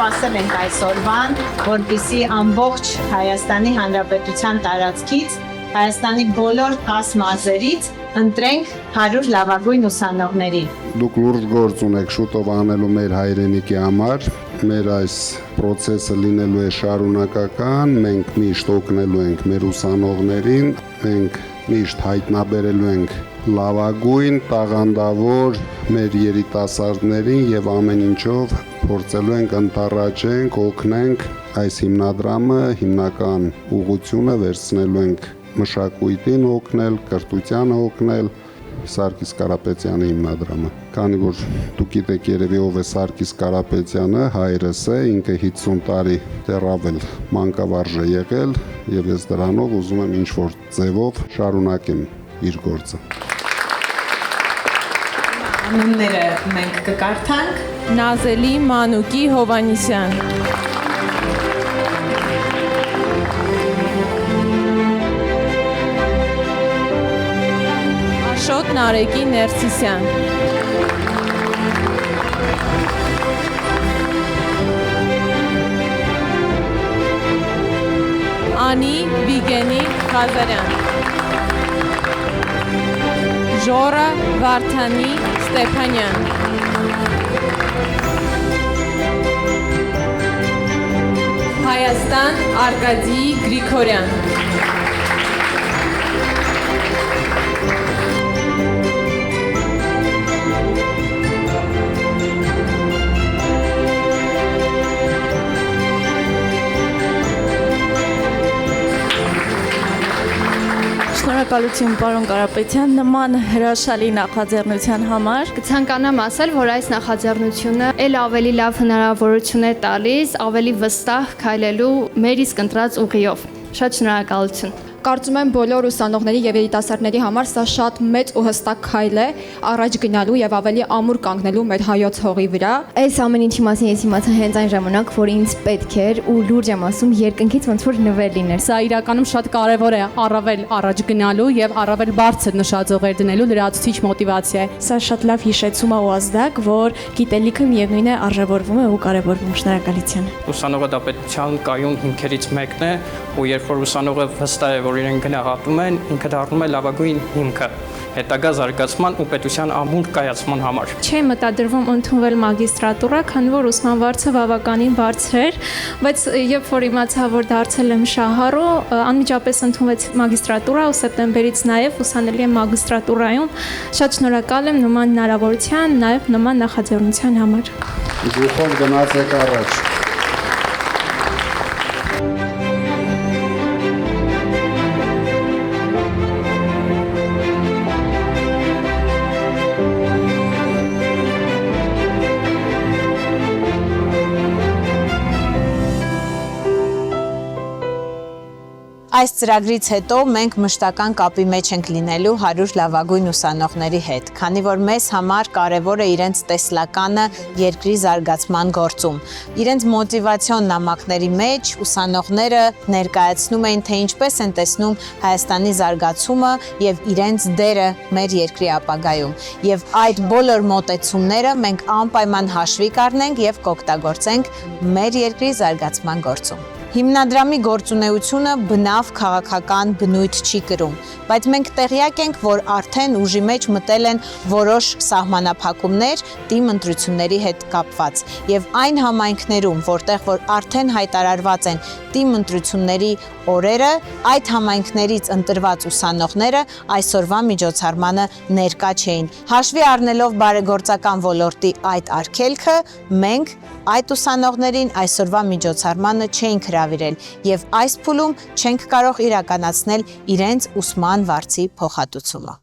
սպասել ենք այսօրվան, որպեսզի ամբողջ Հայաստանի Հանրապետության տարածքից, Հայաստանի բոլոր 10 մարզերից ընտրենք 100 լավագույն ուսանողների։ Դուք լուրջ գործ ունեք շուտով անելու մեր հայրենիքի համար, մեր այս process-ը լինելու է շարունակական, մենք միշտ օգնելու ենք մեր ուսանողներին, մենք միշտ հայտնաբերելու ենք լավագույն, տաղանդավոր մեր երիտասարդներին եւ ամեն ինչով փորձելու ենք ընտառաջենք, օգնենք այս հիմնադրամը հիմնական ուղղությունը վերցնելու ենք մշակույթին օգնել, կրթությանը օգնել, Սարգիս Կարապետյանի հիմնադրամը։ Քանի որ դուք գիտեք երևի ով է Սարգիս Կարապետյանը, հայրս է, ինքը 50 տարի դեռավել մանկավարժ է եղել եւ ես դրանով ուզում եմ ինչ-որ ձևով շարունակեմ իր գործը։ Անունները մենք կկարդանք։ Նազելի Մանուկի Հովանիսյան, Աշոտ Նարեկի Ներսիսյան, Անի Վիգենի Ղազարյան, Ժորա Վարդանի Ստեփանյան, Հայաստան Արկադի Գրիգորյան, Շնորհակալություն պարոն Կարապետյան, նման հրաշալի նախաձեռնության համար։ Կցանկանամ ասել, որ այս նախաձեռնությունը ել ավելի լավ հնարավորություն է տալիս, ավելի վստահ քայլելու մեր իսկ ընտրած ուղիով։ Շատ շնորհակալություն։ Կարծում եմ բոլոր ուսանողների եւ երիտասարդների համար սա շատ մեծ ու հստակ քայլ է առաջ գնալու եւ ավելի ամուր կանգնելու մեր հայոց հողի վրա։ Այս ամեն ինչի մասին ես իմացա հենց այն ժամանակ, որ ինձ պետք էր ու լուրջ եմ ասում երկնքից ոնց որ նվեր լիներ։ Սա իրականում շատ կարևոր է առավել առաջ գնալու եւ առավել բարձր նշաձողեր դնելու լրացուցիչ մոտիվացիա է։ Սա շատ լավ հիշեցում է ու ազդակ, որ գիտելիքը միևնույն է արժևորվում է ու կարևորվում։ Շնորհակալություն։ Ուսանողը դա պետության կայուն հիմքերից մեկն է, ու երբ որ ուսանողը վստահ է, որ իրեն գնահատում են, ինքը դառնում է լավագույն հիմքը հետագա զարգացման ու պետության ամուր կայացման համար։ Չէ մտադրվում ընդունվել մագիստրատուրա, քանի որ ուսման վարձը բավականին բարձր էր, բայց երբ որ իմացա, որ դարձել եմ շահառու, անմիջապես ընդունվեց մագիստրատուրա ու սեպտեմբերից նաև ուսանելի եմ մագիստրատուրայում։ Շատ շնորհակալ եմ նման հնարավորության, նաև նման նախաձեռնության համար։ Դուխով գնացեք առաջ։ Այս ծրագրից հետո մենք մշտական կապի մեջ ենք լինելու 100 լավագույն ուսանողների հետ, քանի որ մեզ համար կարևոր է իրենց տեսլականը երկրի զարգացման գործում։ Իրենց մոտիվացիոն նամակների մեջ ուսանողները ներկայացնում էին, թե ինչպես են տեսնում Հայաստանի զարգացումը եւ իրենց դերը մեր երկրի ապագայում։ Եվ այդ բոլոր մոտեցումները մենք անպայման հաշվի կառնենք եւ կօգտագործենք մեր երկրի զարգացման գործում։ Հիմնադրամի գործունեությունը բնավ քաղաքական բնույթ չի կրում, բայց մենք տեղյակ ենք, որ արդեն ուժի մեջ մտել են որոշ սահմանափակումներ թիմ ընտրությունների հետ կապված, եւ այն համայնքներում, որտեղ որ արդեն հայտարարված են թիմ ընտրությունների օրերը, այդ համայնքներից ընտրված ուսանողները այսօրվա միջոցառմանը ներկա չէին։ Հաշվի առնելով բարեգործական ոլորտի այդ արգելքը, մենք այդ ուսանողներին այսօրվա միջոցառմանը չենք հրավիրել եւ այս փուլում չենք կարող իրականացնել իրենց ուսման վարձի փոխհատուցումը։